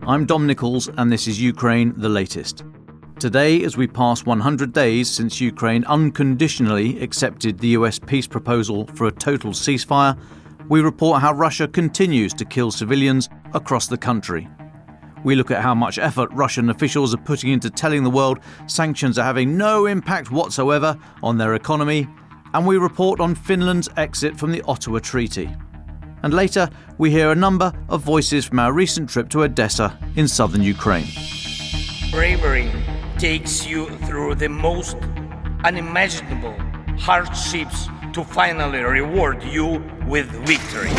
I'm Dom Nicholls, and this is Ukraine the Latest. Today, as we pass 100 days since Ukraine unconditionally accepted the US peace proposal for a total ceasefire, we report how Russia continues to kill civilians across the country. We look at how much effort Russian officials are putting into telling the world sanctions are having no impact whatsoever on their economy, and we report on Finland's exit from the Ottawa Treaty. And later, we hear a number of voices from our recent trip to Odessa in southern Ukraine. Bravery takes you through the most unimaginable hardships to finally reward you with victory.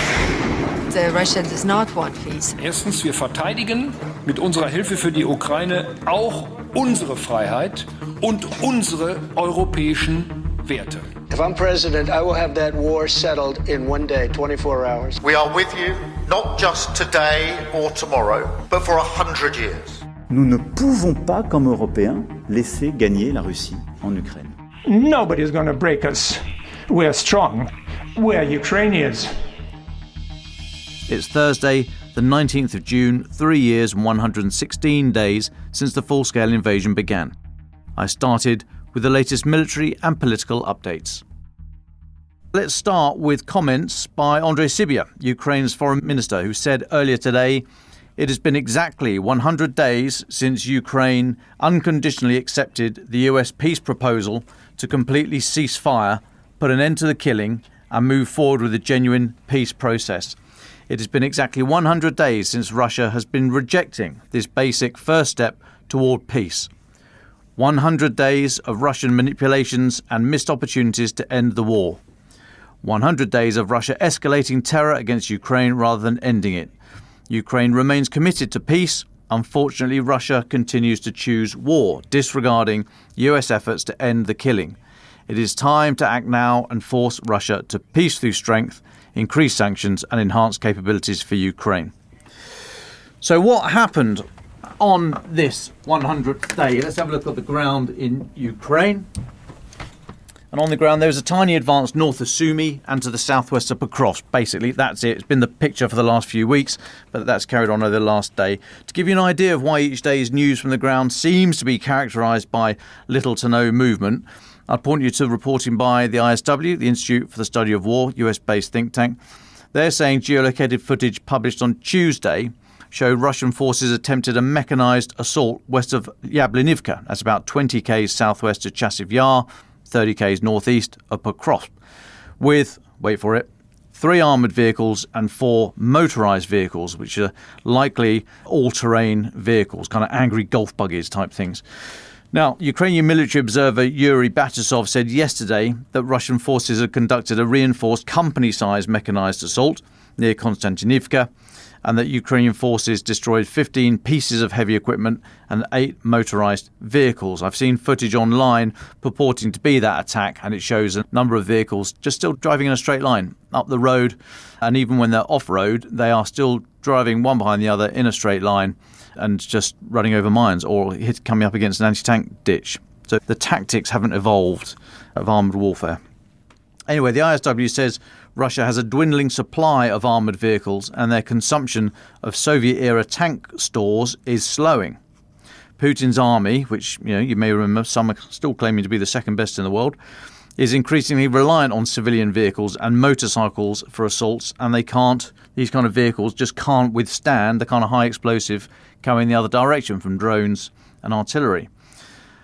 Russia does not want peace. Erstens, wir verteidigen mit unserer Hilfe für die Ukraine auch unsere Freiheit und unsere europäischen Werte. If I'm president, I will have that war settled in one day, 24 hours. We are with you, not just today or tomorrow, but for 100 years. Nous ne pouvons pas, comme Européens, laisser gagner la Russie en Ukraine. Nobody is going to break us. We're strong. We're Ukrainians. It's Thursday, the 19th of June, 3 years and 116 days since the full-scale invasion began. I started with the latest military and political updates. Let's start with comments by Andrei Sybiha, Ukraine's foreign minister, who said earlier today, "It has been exactly 100 days since Ukraine unconditionally accepted the US peace proposal to completely cease fire, put an end to the killing, and move forward with a genuine peace process. It has been exactly 100 days since Russia has been rejecting this basic first step toward peace. 100 days of Russian manipulations and missed opportunities to end the war. 100 days of Russia escalating terror against Ukraine rather than ending it. Ukraine remains committed to peace. Unfortunately, Russia continues to choose war, disregarding US efforts to end the killing. It is time to act now and force Russia to peace through strength, increase sanctions and enhance capabilities for Ukraine." So what happened on this 100th day? Let's have a look at the ground in Ukraine. And on the ground, there was a tiny advance north of Sumy and to the southwest of Pokrovsk. Basically, that's it. It's been the picture for the last few weeks, but that's carried on over the last day. To give you an idea of why each day's news from the ground seems to be characterised by little to no movement, I'll point you to reporting by the ISW, the Institute for the Study of War, US-based think tank. They're saying geolocated footage published on Tuesday showed Russian forces attempted a mechanised assault west of Yablinivka. That's about 20 k's southwest of Chasiv Yar, 30 k's northeast of Pokrovsk, with, wait for it, 3 armoured vehicles and 4 motorised vehicles, which are likely all-terrain vehicles, kind of angry golf buggies type things. Now, Ukrainian military observer Yuri Batasov said yesterday that Russian forces had conducted a reinforced company-sized mechanised assault near Konstantinivka, and that Ukrainian forces destroyed 15 pieces of heavy equipment and 8 motorised vehicles. I've seen footage online purporting to be that attack, and it shows a number of vehicles just still driving in a straight line up the road, and even when they're off-road, they are still driving one behind the other in a straight line and just running over mines or coming up against an anti-tank ditch. So the tactics haven't evolved of armoured warfare. Anyway, the ISW says Russia has a dwindling supply of armoured vehicles and their consumption of Soviet-era tank stores is slowing. Putin's army, which you may remember, some are still claiming to be the second best in the world, is increasingly reliant on civilian vehicles and motorcycles for assaults, and these kind of vehicles just can't withstand the kind of high explosive coming the other direction from drones and artillery.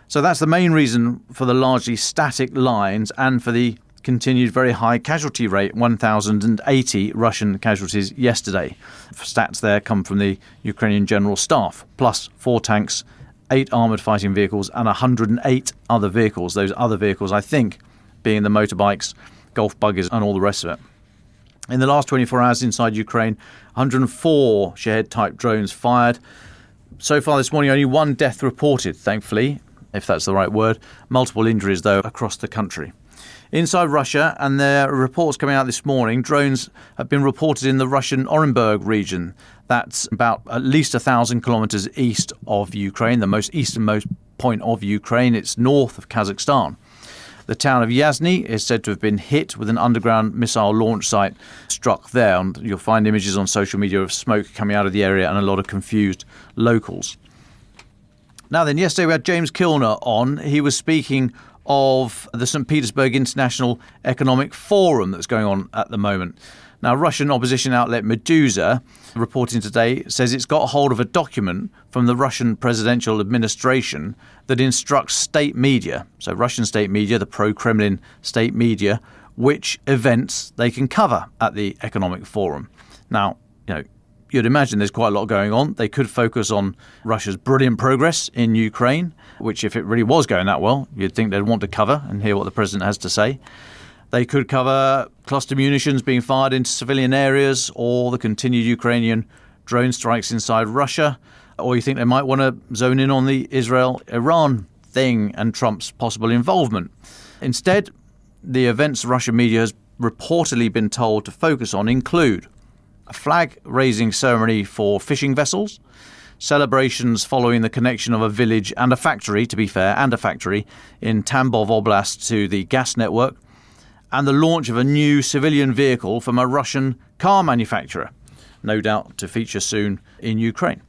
So that's the main reason for the largely static lines and for the continued very high casualty rate, 1,080 Russian casualties yesterday. Stats there come from the Ukrainian General Staff, plus 4 tanks, 8 armoured fighting vehicles and 108 other vehicles. Those other vehicles, I think, being the motorbikes, golf buggies and all the rest of it. In the last 24 hours inside Ukraine, 104 Shahed-type drones fired. So far this morning, only 1 death reported, thankfully, if that's the right word. Multiple injuries, though, across the country. Inside Russia, and there are reports coming out this morning, drones have been reported in the Russian Orenburg region. That's about at least 1,000 kilometres east of Ukraine, the most easternmost point of Ukraine. It's north of Kazakhstan. The town of Yasny is said to have been hit with an underground missile launch site struck there. And you'll find images on social media of smoke coming out of the area and a lot of confused locals. Now then, yesterday we had James Kilner on. He was speaking of the St. Petersburg International Economic Forum that's going on at the moment. Now, Russian opposition outlet Medusa, reporting today, says it's got a hold of a document from the Russian presidential administration that instructs state media, so Russian state media, the pro-Kremlin state media, which events they can cover at the Economic Forum. Now, you'd imagine there's quite a lot going on. They could focus on Russia's brilliant progress in Ukraine, which if it really was going that well, you'd think they'd want to cover and hear what the president has to say. They could cover cluster munitions being fired into civilian areas or the continued Ukrainian drone strikes inside Russia. Or you think they might want to zone in on the Israel-Iran thing and Trump's possible involvement. Instead, the events Russian media has reportedly been told to focus on include a flag-raising ceremony for fishing vessels, celebrations following the connection of a village and a factory, to be fair, in Tambov Oblast to the gas network, and the launch of a new civilian vehicle from a Russian car manufacturer, no doubt to feature soon in Ukraine.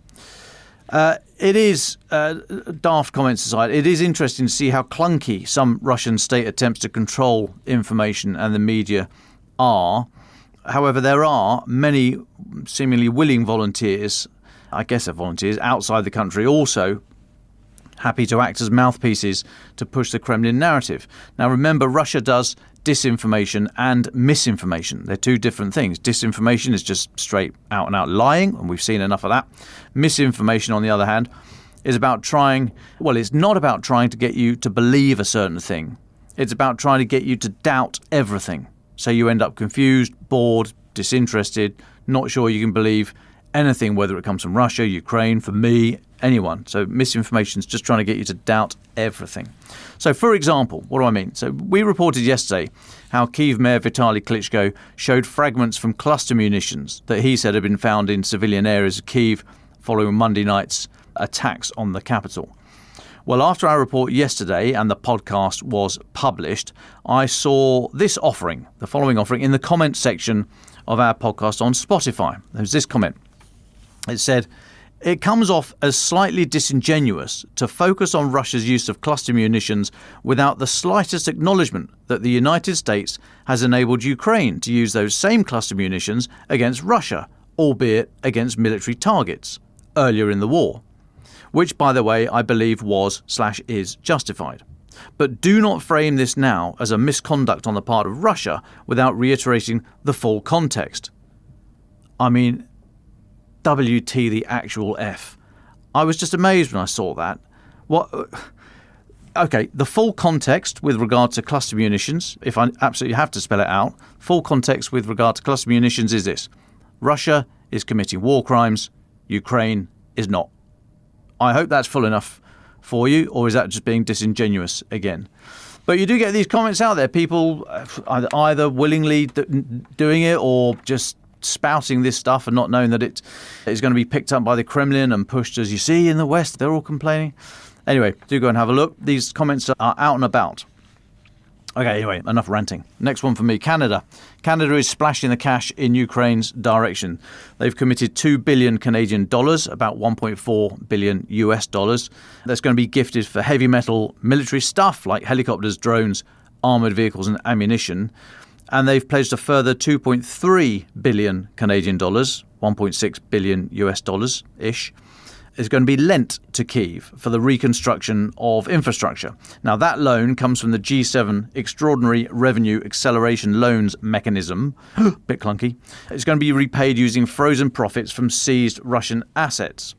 It is, daft comments aside, it is interesting to see how clunky some Russian state attempts to control information and the media are. However, there are many seemingly willing volunteers, I guess they're volunteers, outside the country also happy to act as mouthpieces to push the Kremlin narrative. Now, remember, Russia does disinformation and misinformation. They're two different things. Disinformation is just straight out and out lying, and we've seen enough of that. Misinformation, on the other hand, is about it's not about trying to get you to believe a certain thing. It's about trying to get you to doubt everything. So you end up confused, bored, disinterested, not sure you can believe anything, whether it comes from Russia, Ukraine, for me, anyone. So misinformation is just trying to get you to doubt everything. So, for example, what do I mean? So we reported yesterday how Kyiv Mayor Vitaly Klitschko showed fragments from cluster munitions that he said had been found in civilian areas of Kyiv following Monday night's attacks on the capital. Well, after our report yesterday and the podcast was published, I saw this offering, the following offering, in the comment section of our podcast on Spotify. There's this comment. It said, "It comes off as slightly disingenuous to focus on Russia's use of cluster munitions without the slightest acknowledgement that the United States has enabled Ukraine to use those same cluster munitions against Russia, albeit against military targets, earlier in the war. Which, by the way, I believe was/is justified. But do not frame this now as a misconduct on the part of Russia without reiterating the full context." I mean, WT the actual F. I was just amazed when I saw that. Okay, the full context with regard to cluster munitions, if I absolutely have to spell it out, full context with regard to cluster munitions is this: Russia is committing war crimes, Ukraine is not. I hope that's full enough for you, or is that just being disingenuous again? But you do get these comments out there, people either willingly doing it or just spouting this stuff and not knowing that it is going to be picked up by the Kremlin and pushed, as you see in the West. They're all complaining. Anyway, do go and have a look. These comments are out and about. Okay, anyway, enough ranting. Next one for me, Canada. Canada is splashing the cash in Ukraine's direction. They've committed 2 billion Canadian dollars, about 1.4 billion US dollars. That's going to be gifted for heavy metal military stuff like helicopters, drones, armoured vehicles and ammunition. And they've pledged a further 2.3 billion Canadian dollars, 1.6 billion US dollars-ish, is going to be lent to Kyiv for the reconstruction of infrastructure. Now, that loan comes from the G7 Extraordinary Revenue Acceleration Loans Mechanism. Bit clunky. It's going to be repaid using frozen profits from seized Russian assets.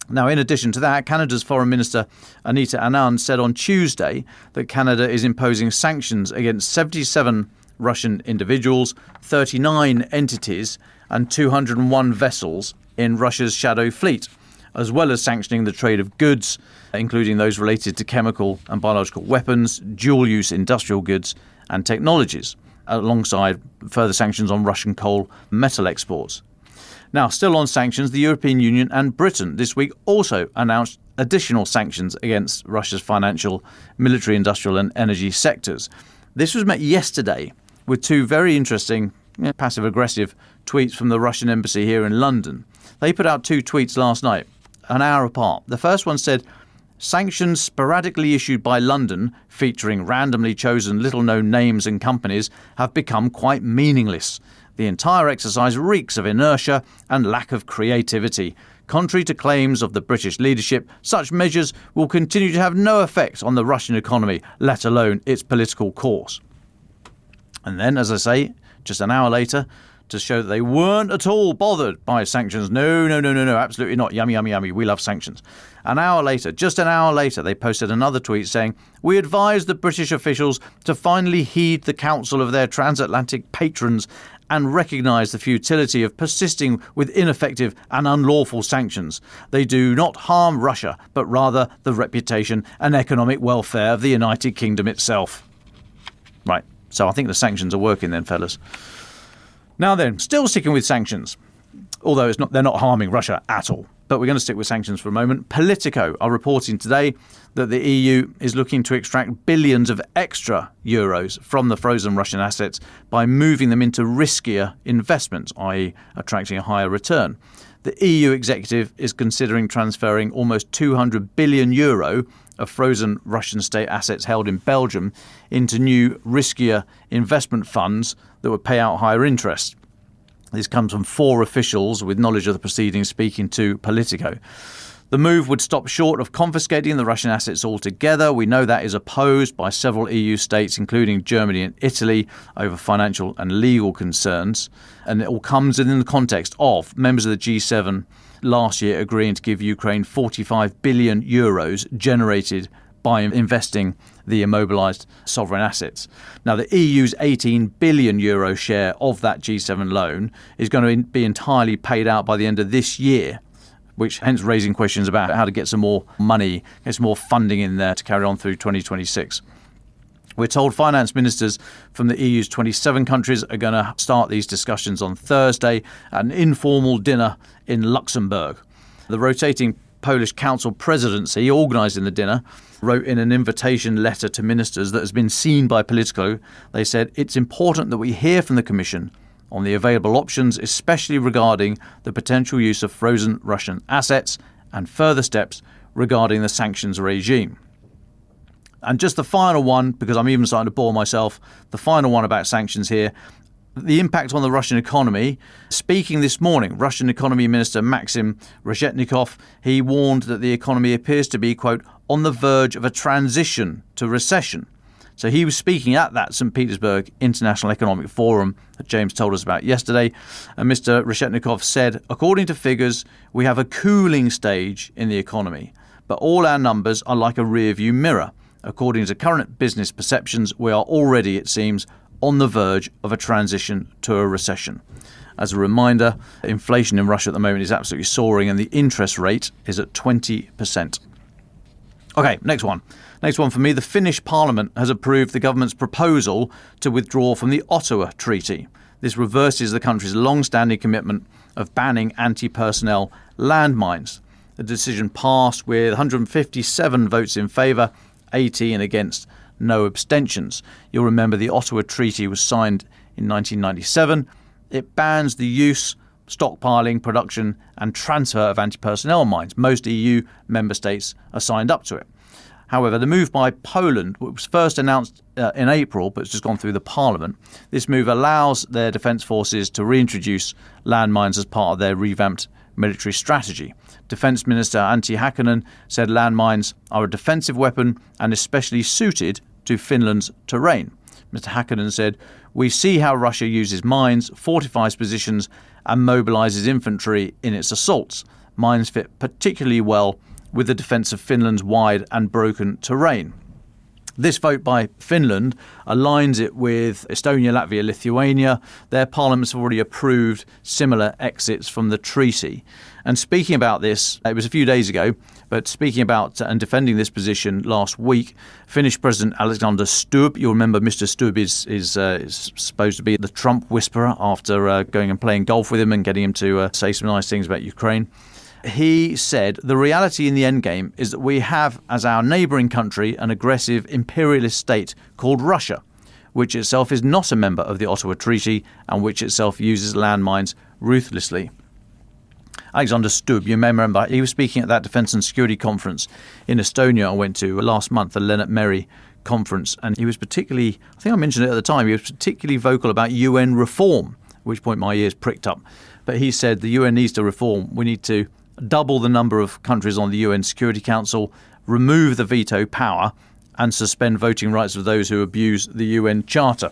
Now, in addition to that, Canada's Foreign Minister Anita Anand said on Tuesday that Canada is imposing sanctions against 77 Russian individuals, 39 entities and 201 vessels in Russia's shadow fleet, as well as sanctioning the trade of goods, including those related to chemical and biological weapons, dual-use industrial goods and technologies, alongside further sanctions on Russian coal metal exports. Now, still on sanctions, the European Union and Britain this week also announced additional sanctions against Russia's financial, military, industrial and energy sectors. This was met yesterday with two very interesting, passive-aggressive tweets from the Russian embassy here in London. They put out two tweets last night, an hour apart. The first one said, "Sanctions sporadically issued by London, featuring randomly chosen little-known names and companies, have become quite meaningless. The entire exercise reeks of inertia and lack of creativity. Contrary to claims of the British leadership, such measures will continue to have no effect on the Russian economy, let alone its political course." And then, as I say, just an hour later, to show that they weren't at all bothered by sanctions. No, absolutely not. Yummy. We love sanctions. Just an hour later, they posted another tweet saying, "We advise the British officials to finally heed the counsel of their transatlantic patrons and recognise the futility of persisting with ineffective and unlawful sanctions. They do not harm Russia, but rather the reputation and economic welfare of the United Kingdom itself." Right, so I think the sanctions are working then, fellas. Now then, still sticking with sanctions, although they're not harming Russia at all. But we're going to stick with sanctions for a moment. Politico are reporting today that the EU is looking to extract billions of extra euros from the frozen Russian assets by moving them into riskier investments, i.e. attracting a higher return. The EU executive is considering transferring almost 200 billion euro of frozen Russian state assets held in Belgium into new, riskier investment funds that would pay out higher interest. This comes from 4 officials with knowledge of the proceedings speaking to Politico. The move would stop short of confiscating the Russian assets altogether. We know that is opposed by several EU states, including Germany and Italy, over financial and legal concerns. And it all comes in the context of members of the G7 last year agreeing to give Ukraine 45 billion euros generated by investing the immobilised sovereign assets. Now, the EU's 18 billion euro share of that G7 loan is going to be entirely paid out by the end of this year, which hence raising questions about how to get some more money, get some more funding in there to carry on through 2026. We're told finance ministers from the EU's 27 countries are going to start these discussions on Thursday at an informal dinner in Luxembourg. The rotating Polish Council presidency organising the dinner wrote in an invitation letter to ministers that has been seen by Politico. They said, "It's important that we hear from the Commission on the available options, especially regarding the potential use of frozen Russian assets and further steps regarding the sanctions regime." And just the final one, because I'm even starting to bore myself, the final one about sanctions here, the impact on the Russian economy. Speaking this morning, Russian Economy Minister Maxim Reshetnikov, he warned that the economy appears to be, quote, on the verge of a transition to recession. So he was speaking at that St. Petersburg International Economic Forum that James told us about yesterday. And Mr. Reshetnikov said, according to figures, we have a cooling stage in the economy, but all our numbers are like a rearview mirror. According to current business perceptions, we are already, it seems, on the verge of a transition to a recession. As a reminder, inflation in Russia at the moment is absolutely soaring and the interest rate is at 20%. OK, next one. Next one for me. The Finnish Parliament has approved the government's proposal to withdraw from the Ottawa Treaty. This reverses the country's long-standing commitment of banning anti-personnel landmines. The decision passed with 157 votes in favour, 18 against, no abstentions. You'll remember the Ottawa Treaty was signed in 1997. It bans the use, stockpiling, production and transfer of anti-personnel mines. Most EU member states are signed up to it. However, the move by Poland, which was first announced in April, but it's just gone through the Parliament, this move allows their defence forces to reintroduce landmines as part of their revamped military strategy. Defence Minister Antti Häkkänen said landmines are a defensive weapon and especially suited to Finland's terrain. Mr. Häkkänen said, "We see how Russia uses mines, fortifies positions and mobilises infantry in its assaults. Mines fit particularly well with the defence of Finland's wide and broken terrain." This vote by Finland aligns it with Estonia, Latvia, Lithuania. Their parliaments have already approved similar exits from the treaty. And speaking about this, it was a few days ago, but speaking about and defending this position last week, Finnish President Alexander Stubb, you'll remember Mr. Stubb is supposed to be the Trump whisperer after going and playing golf with him and getting him to say some nice things about Ukraine. He said, the reality in the endgame is that we have as our neighbouring country an aggressive imperialist state called Russia, which itself is not a member of the Ottawa Treaty and which itself uses landmines ruthlessly. Alexander Stubb, you may remember, he was speaking at that Defence and Security Conference in Estonia I went to last month, the Lennart Meri conference, and he was particularly, I think I mentioned it at the time, he was particularly vocal about UN reform, at which point my ears pricked up. But he said the UN needs to reform. We need to double the number of countries on the UN Security Council, remove the veto power and suspend voting rights of those who abuse the UN Charter.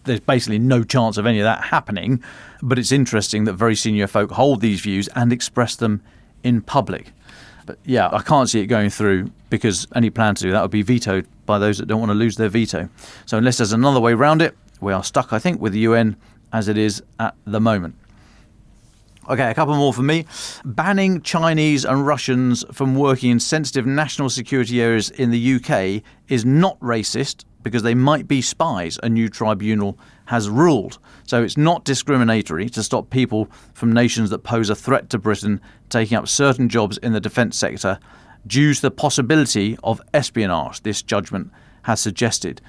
There's basically no chance of any of that happening, but it's interesting that very senior folk hold these views and express them in public. But yeah, I can't see it going through because any plan to do that would be vetoed by those that don't want to lose their veto. So unless there's another way around it, we are stuck, I think, with the UN as it is at the moment. Okay, a couple more from me. Banning Chinese and Russians from working in sensitive national security areas in the UK is not racist because they might be spies, a new tribunal has ruled. So it's not discriminatory to stop people from nations that pose a threat to Britain taking up certain jobs in the defence sector due to the possibility of espionage, this judgment has suggested.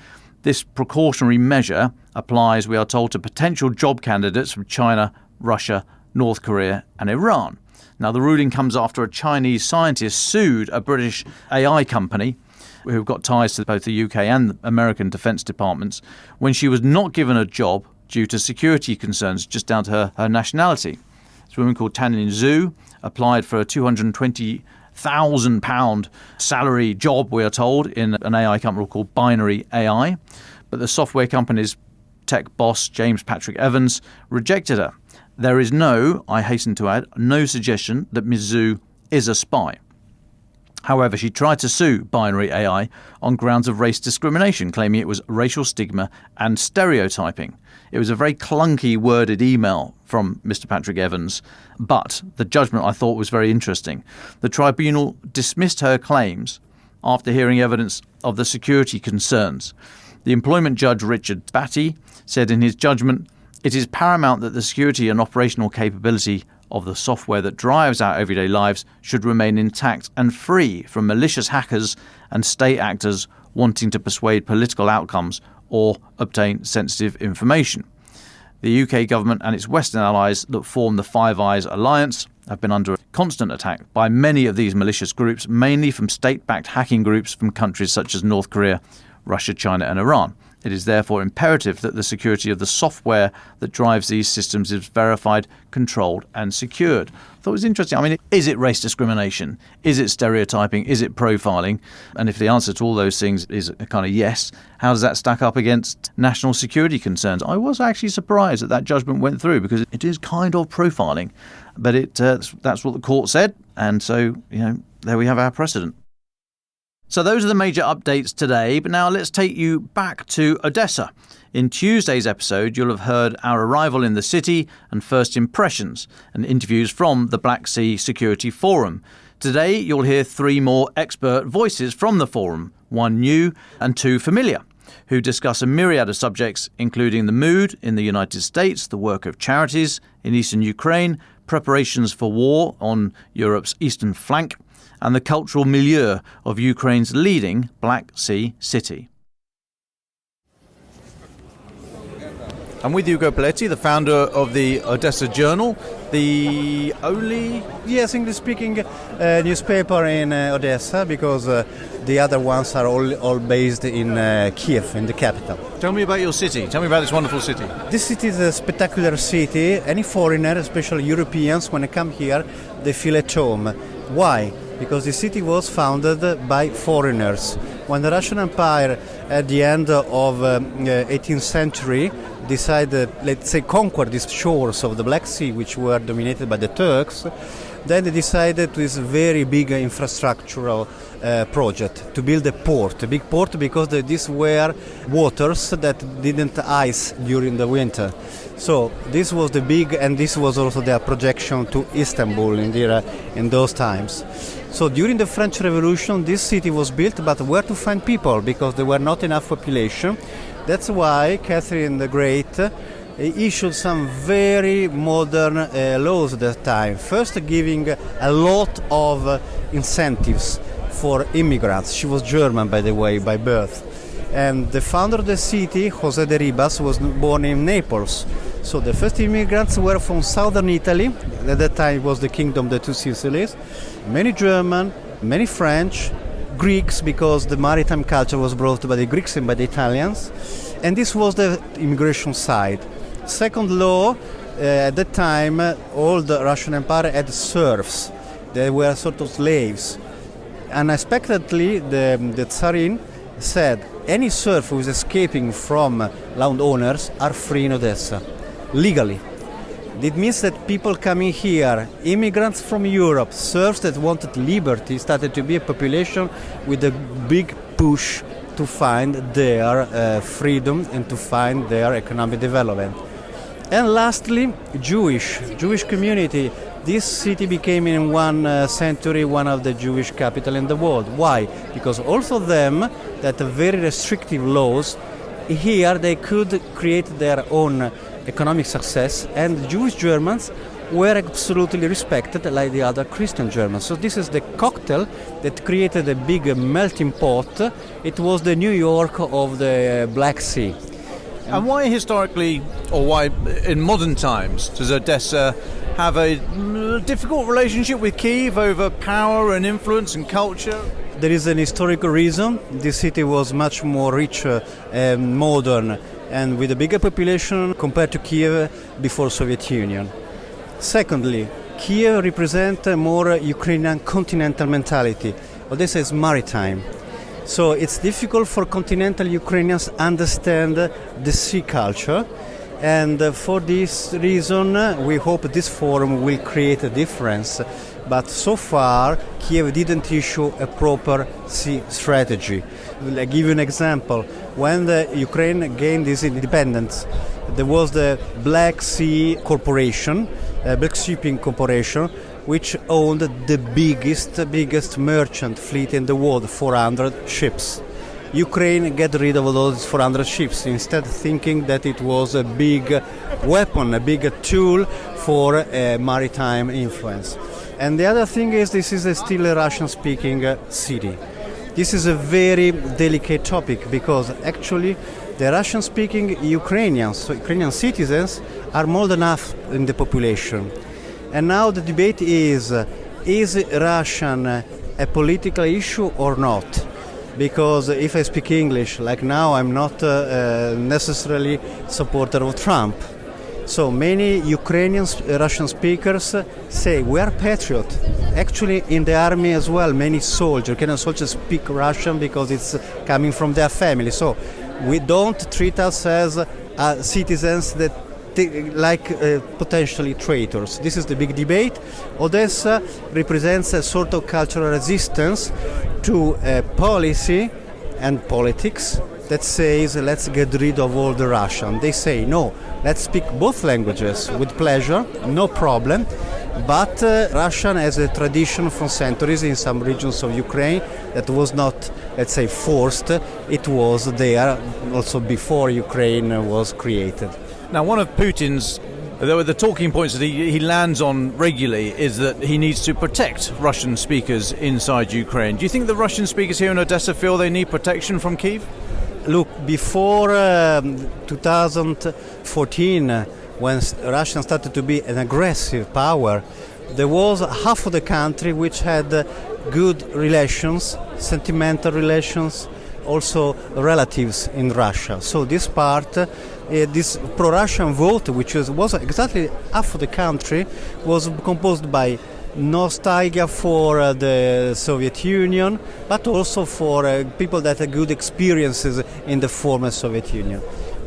This precautionary measure applies, we are told, to potential job candidates from China, Russia, North Korea and Iran. Now, the ruling comes after a Chinese scientist sued a British AI company who've got ties to both the UK and American defence departments when she was not given a job due to security concerns just down to her nationality. This woman called Tanlin Zhu applied for a £220,000 salary job, we are told, in an AI company called Binary AI. But the software company's tech boss, James Patrick Evans, rejected her. There is no, I hasten to add, no suggestion that Ms. Zhu is a spy. However, she tried to sue Binary AI on grounds of race discrimination, claiming it was racial stigma and stereotyping. It was a very clunky worded email from Mr. Patrick Evans, but the judgment I thought was very interesting. The tribunal dismissed her claims after hearing evidence of the security concerns. The employment judge Richard Batty said in his judgment, "It is paramount that the security and operational capability of the software that drives our everyday lives should remain intact and free from malicious hackers and state actors wanting to persuade political outcomes or obtain sensitive information." The UK government and its Western allies that form the Five Eyes alliance have been under constant attack by many of these malicious groups, mainly from state-backed hacking groups from countries such as North Korea, Russia, China and Iran. It is therefore imperative that the security of the software that drives these systems is verified, controlled and secured. I thought it was interesting. I mean, is it race discrimination? Is it stereotyping? Is it profiling? And if the answer to all those things is a kind of yes, how does that stack up against national security concerns? I was actually surprised that judgment went through because it is kind of profiling. But that's what the court said. And so, there we have our precedent. So those are the major updates today, but now let's take you back to Odessa. In Tuesday's episode, you'll have heard our arrival in the city and first impressions and interviews from the Black Sea Security Forum. Today, you'll hear 3 more expert voices from the forum, 1 new and 2 familiar, who discuss a myriad of subjects, including the mood in the United States, the work of charities in eastern Ukraine, preparations for war on Europe's eastern flank, and the cultural milieu of Ukraine's leading Black Sea city. I'm with Hugo Poletti, the founder of the Odessa Journal, the only... Yes, English-speaking newspaper in Odessa, because the other ones are all based in Kiev, in the capital. Tell me about your city. Tell me about this wonderful city. This city is a spectacular city. Any foreigner, especially Europeans, when they come here, they feel at home. Why? Because the city was founded by foreigners. When the Russian Empire, at the end of 18th century, decided, let's say, conquer these shores of the Black Sea, which were dominated by the Turks, then they decided to this very big infrastructural project to build a port, a big port, because these were waters that didn't ice during the winter. So this was the big, and this was also their projection to Istanbul in those times. So during the French Revolution, this city was built, but where to find people? Because there were not enough population. That's why Catherine the Great issued some very modern laws at that time. First, giving a lot of incentives for immigrants. She was German, by the way, by birth. And the founder of the city, José de Ribas, was born in Naples. So the first immigrants were from southern Italy. At that time it was the Kingdom of the Two Sicilies. Many German, many French, Greeks, because the maritime culture was brought by the Greeks and by the Italians. And this was the immigration side. Second law, at that time, all the Russian Empire had serfs. They were sort of slaves. Unexpectedly, the Tsarin said any serf who is escaping from landowners are free in Odessa, legally. It means that people coming here, immigrants from Europe, serfs that wanted liberty, started to be a population with a big push to find their freedom and to find their economic development. And lastly, Jewish community. This city became in one century one of the Jewish capital in the world. Why? Because also them that are very restrictive laws, here they could create their own economic success, and Jewish Germans were absolutely respected like the other Christian Germans. So this is the cocktail that created a big melting pot. It was the New York of the Black Sea. And why historically, or why in modern times, does Odessa have a difficult relationship with Kiev over power and influence and culture? There is an historical reason. This city was much more richer and modern and with a bigger population compared to Kiev before Soviet Union. Secondly, Kiev represents a more Ukrainian continental mentality. Odessa is maritime. So it's difficult for continental Ukrainians to understand the sea culture. And for this reason, we hope this forum will create a difference. But so far, Kiev didn't issue a proper sea strategy. I'll give you an example. When the Ukraine gained its independence, there was the Black Sea Corporation, Black Shipping Corporation, which owned the biggest merchant fleet in the world, 400 ships. Ukraine get rid of those 400 ships, instead thinking that it was a big weapon, a big tool for maritime influence. And the other thing is, this is still a Russian-speaking city. This is a very delicate topic because actually the Russian-speaking Ukrainians, so Ukrainian citizens, are more than half in the population. And now the debate is Russian a political issue or not? Because if I speak English, like now, I'm not necessarily supporter of Trump. So many Ukrainian Russian speakers say we are patriots. Actually, in the army as well, many Ukrainian soldiers speak Russian because it's coming from their family. So we don't treat us as citizens that like potentially traitors. This is the big debate. Odessa represents a sort of cultural resistance to a policy and politics that says let's get rid of all the Russian. They say no, let's speak both languages with pleasure, no problem. But Russian has a tradition from centuries in some regions of Ukraine that was not, let's say, forced. It was there also before Ukraine was created. Now, one of Putin's the talking points that he lands on regularly is that he needs to protect Russian speakers inside Ukraine. Do you think the Russian speakers here in Odessa feel they need protection from Kyiv? Look, before 2014, when Russia started to be an aggressive power, there was half of the country which had good relations, sentimental relations, also relatives in Russia. So this part, this pro-Russian vote, which was exactly half of the country, was composed by nostalgia for the Soviet Union, but also for people that had good experiences in the former Soviet Union.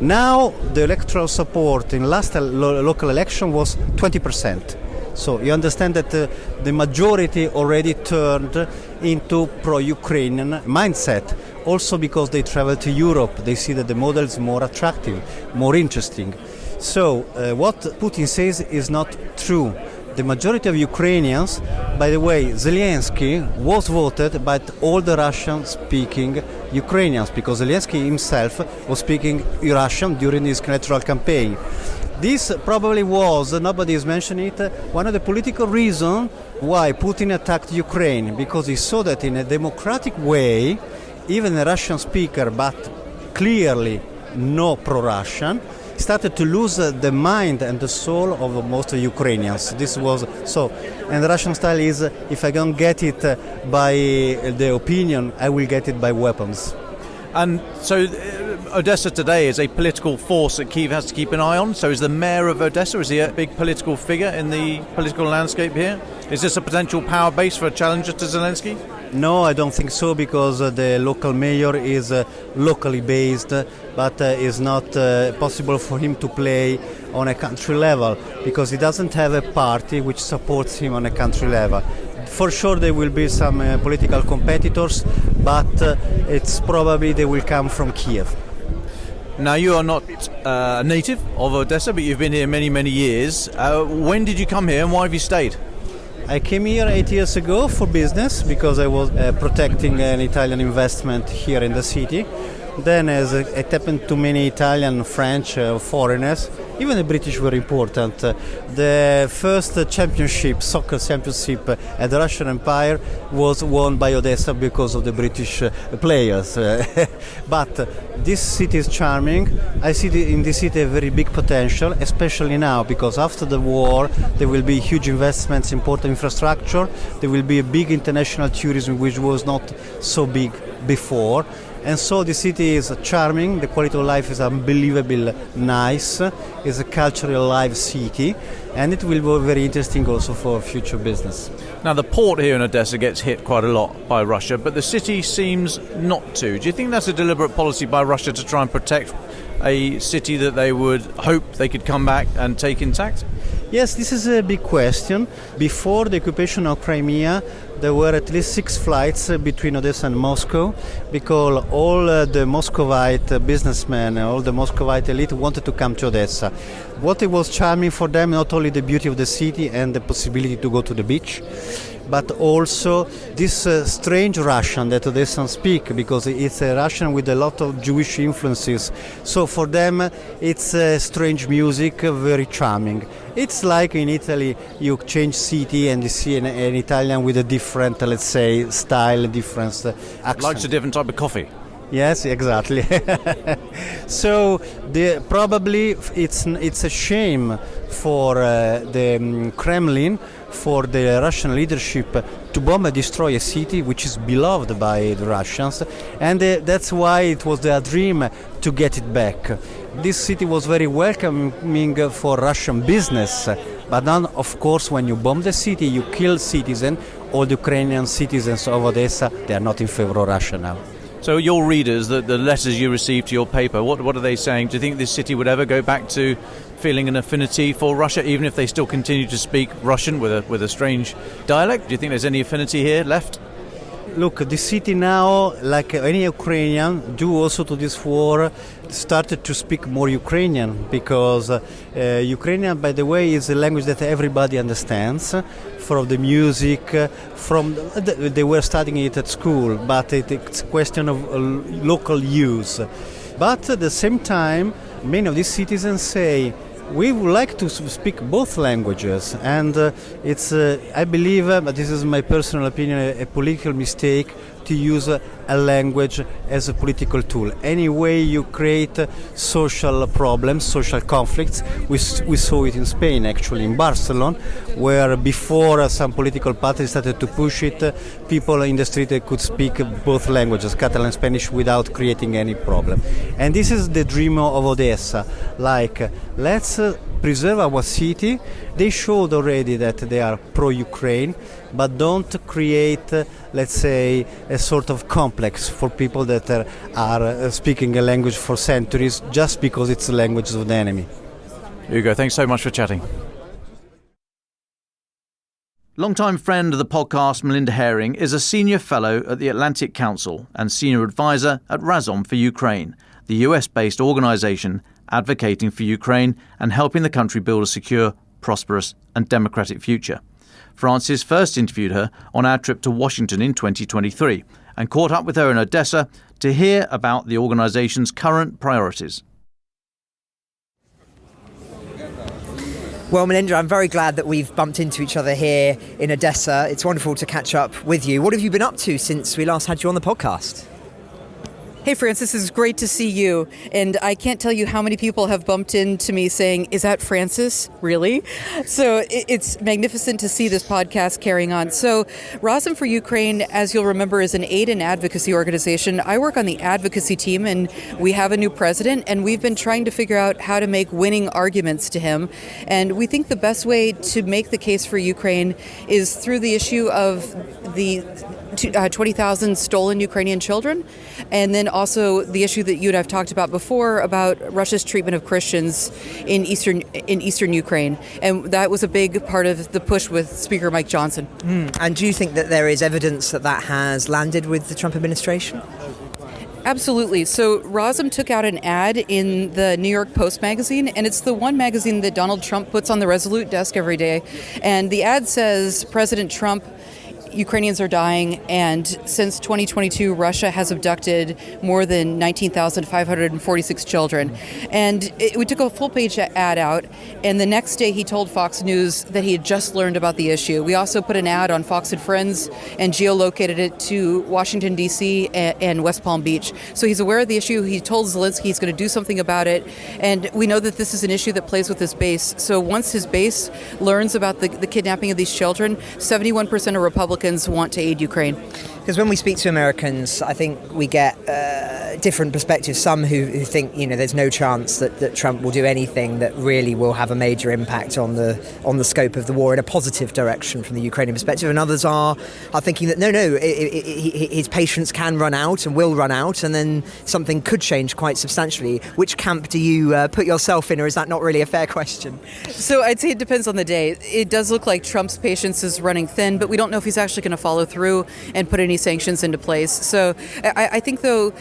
Now the electoral support in last local election was 20%. So you understand that the majority already turned into pro-Ukrainian mindset. Also because they travel to Europe, they see that the model is more attractive, more interesting. So what Putin says is not true. The majority of Ukrainians, by the way, Zelensky was voted by all the Russian-speaking Ukrainians because Zelensky himself was speaking Russian during his electoral campaign. This probably was, nobody is mentioning it, one of the political reasons why Putin attacked Ukraine, because he saw that in a democratic way, even a Russian speaker, but clearly no pro-Russian, started to lose the mind and the soul of most Ukrainians. This was so. And the Russian style is, if I don't get it by the opinion, I will get it by weapons. And so Odessa today is a political force that Kyiv has to keep an eye on. So is the mayor of Odessa, is he a big political figure in the political landscape here? Is this a potential power base for a challenger to Zelensky? No, I don't think so, because the local mayor is locally based, but it's not possible for him to play on a country level, because he doesn't have a party which supports him on a country level. For sure there will be some political competitors, but it's probably they will come from Kiev. Now, you are not a native of Odessa, but you've been here many, many years. When did you come here and why have you stayed? I came here 8 years ago for business because I was protecting an Italian investment here in the city. Then, as it happened to many Italian, French, foreigners, even the British were important. The first soccer championship at the Russian Empire was won by Odessa because of the British players. But this city is charming. I see in this city a very big potential, especially now, because after the war there will be huge investments, important infrastructure. There will be a big international tourism, which was not so big before. And so the city is charming, the quality of life is unbelievably nice, it's a culturally alive city, and it will be very interesting also for future business. Now, the port here in Odessa gets hit quite a lot by Russia, but the city seems not to. Do you think that's a deliberate policy by Russia to try and protect a city that they would hope they could come back and take intact? Yes, this is a big question. Before the occupation of Crimea, there were at least 6 flights between Odessa and Moscow, because all the Muscovite businessmen, all the Muscovite elite wanted to come to Odessa. What it was charming for them, not only the beauty of the city and the possibility to go to the beach, but also this strange Russian that Odessans speak, because it's a Russian with a lot of Jewish influences. So for them, it's strange music, very charming. It's like in Italy, you change city and you see an Italian with a different, let's say, style, different accent. Likes a different type of coffee. Yes, exactly. So probably it's a shame for the Kremlin, for the Russian leadership, to bomb and destroy a city which is beloved by the Russians, and that's why it was their dream to get it back. This city was very welcoming for Russian business, but then, of course, when you bomb the city, you kill citizens. All the Ukrainian citizens of Odessa, they are not in favor of Russia now. So your readers, the letters you received to your paper, what are they saying? Do you think this city would ever go back to feeling an affinity for Russia, even if they still continue to speak Russian with a strange dialect? Do you think there's any affinity here left? Look, the city now, like any Ukrainian, due also to this war, started to speak more Ukrainian, because Ukrainian, by the way, is a language that everybody understands, from the music, they were studying it at school, but it's a question of local use. But at the same time, many of these citizens say, we would like to speak both languages, and it's, I believe, but this is my personal opinion, a political mistake to use a language as a political tool. Any way you create social problems, social conflicts, we saw it in Spain, actually, in Barcelona, where before some political parties started to push it, people in the street could speak both languages, Catalan and Spanish, without creating any problem. And this is the dream of Odessa, like, let's preserve our city. They showed already that they are pro-Ukraine, but don't create, let's say, a sort of complex for people that are speaking a language for centuries just because it's the language of the enemy. Hugo, thanks so much for chatting. Longtime friend of the podcast, Melinda Haring, is a senior fellow at the Atlantic Council and senior advisor at Razom for Ukraine, the US-based organisation advocating for Ukraine and helping the country build a secure, prosperous and democratic future. Francis first interviewed her on our trip to Washington in 2023 and caught up with her in Odessa to hear about the organisation's current priorities. Well, Melinda, I'm very glad that we've bumped into each other here in Odessa. It's wonderful to catch up with you. What have you been up to since we last had you on the podcast? Hey, Francis, it's great to see you. And I can't tell you how many people have bumped into me saying, is that Francis? Really? So it's magnificent to see this podcast carrying on. So Razom for Ukraine, as you'll remember, is an aid and advocacy organization. I work on the advocacy team, and we have a new president, and we've been trying to figure out how to make winning arguments to him. And we think the best way to make the case for Ukraine is through the issue of the 20,000 stolen Ukrainian children, and then also the issue that you and I've talked about before about Russia's treatment of Christians in eastern Ukraine, and that was a big part of the push with Speaker Mike Johnson. And do you think that there is evidence that that has landed with the Trump administration? Absolutely. So Razom took out an ad in the New York Post magazine, and it's the one magazine that Donald Trump puts on the Resolute desk every day. And the ad says, President Trump, Ukrainians are dying, and since 2022, Russia has abducted more than 19,546 children. And we took a full-page ad out, and the next day he told Fox News that he had just learned about the issue. We also put an ad on Fox and Friends and geolocated it to Washington, D.C. and West Palm Beach. So he's aware of the issue. He told Zelensky he's going to do something about it, and we know that this is an issue that plays with his base. So once his base learns about the kidnapping of these children, 71% of Republicans want to aid Ukraine. Because when we speak to Americans, I think we get different perspectives. Some who think, there's no chance that Trump will do anything that really will have a major impact on the scope of the war in a positive direction from the Ukrainian perspective. And others are thinking that no, his patience can run out and will run out, and then something could change quite substantially. Which camp do you put yourself in, or is that not really a fair question? So I'd say it depends on the day. It does look like Trump's patience is running thin, but we don't know if he's actually going to follow through and put any sanctions into place. So I think, though,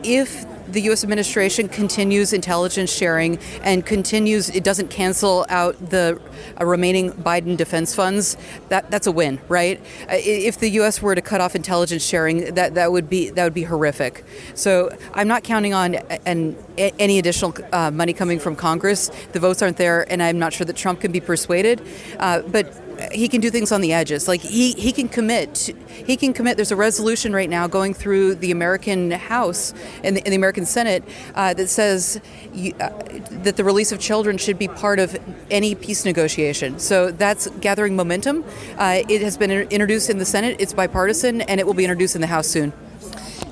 if the U.S. administration continues intelligence sharing and it doesn't cancel out the remaining Biden defense funds, that's a win, right? If the U.S. were to cut off intelligence sharing, that would be horrific. So I'm not counting on any additional money coming from Congress. The votes aren't there, and I'm not sure that Trump can be persuaded. But he can do things on the edges. Like he can commit. There's a resolution right now going through the American House and the American Senate that says that the release of children should be part of any peace negotiation. So that's gathering momentum. It has been introduced in the Senate. It's bipartisan, and it will be introduced in the House soon.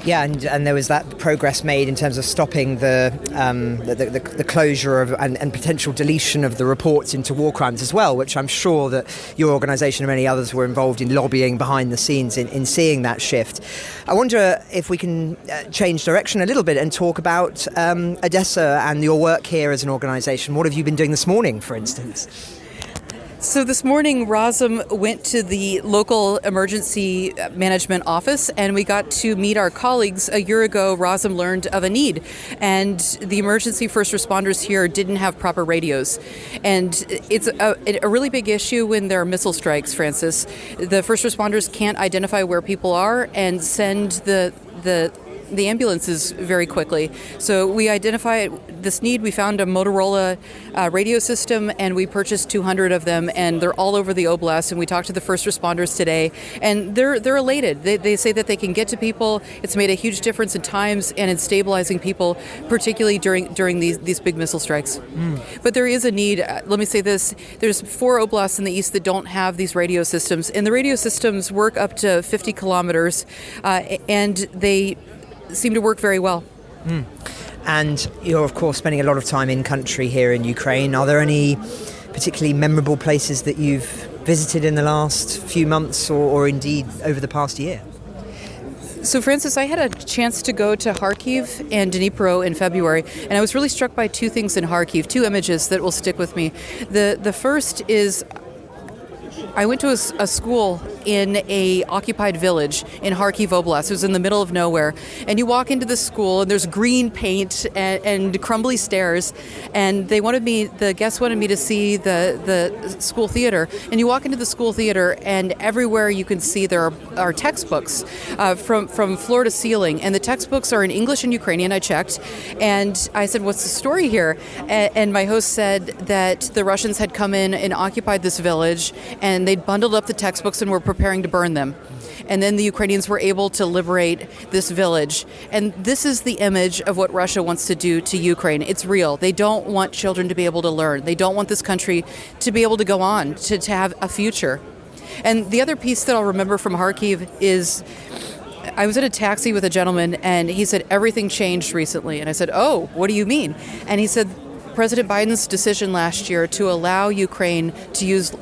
Yeah, and there was that progress made in terms of stopping the closure of and potential deletion of the reports into war crimes as well, which I'm sure that your organisation and many others were involved in lobbying behind the scenes in seeing that shift. I wonder if we can change direction a little bit and talk about Odessa and your work here as an organisation. What have you been doing this morning, for instance? So this morning, Razom went to the local emergency management office, and we got to meet our colleagues. A year ago, Razom learned of a need, and the emergency first responders here didn't have proper radios. And it's a really big issue when there are missile strikes, Francis. The first responders can't identify where people are and send the ambulances very quickly. So we identified this need. We found a Motorola radio system, and we purchased 200 of them, and they're all over the oblast. And we talked to the first responders today, and they're elated. They say that they can get to people. It's made a huge difference in times and in stabilizing people, particularly during these big missile strikes. But there is a need. Let me say this. There's 4 oblasts in the east that don't have these radio systems, and the radio systems work up to 50 kilometers, and they seem to work very well. And you're, of course, spending a lot of time in country here in Ukraine. Are there any particularly memorable places that you've visited in the last few months or indeed over the past year? So, Francis, I had a chance to go to Kharkiv and Dnipro in February, and I was really struck by two things in Kharkiv, two images that will stick with me. The first is I went to a school in a occupied village in Kharkiv Oblast. It was in the middle of nowhere. And you walk into the school, and there's green paint and crumbly stairs. And the guests wanted me to see the school theater. And you walk into the school theater, and everywhere you can see there are textbooks from floor to ceiling. And the textbooks are in English and Ukrainian, I checked. And I said, what's the story here? And my host said that the Russians had come in and occupied this village, and they'd bundled up the textbooks and were preparing to burn them. And then the Ukrainians were able to liberate this village. And this is the image of what Russia wants to do to Ukraine. It's real. They don't want children to be able to learn. They don't want this country to be able to go on, to have a future. And the other piece that I'll remember from Kharkiv is I was in a taxi with a gentleman, and he said, everything changed recently. And I said, oh, what do you mean? And he said, President Biden's decision last year to allow Ukraine to use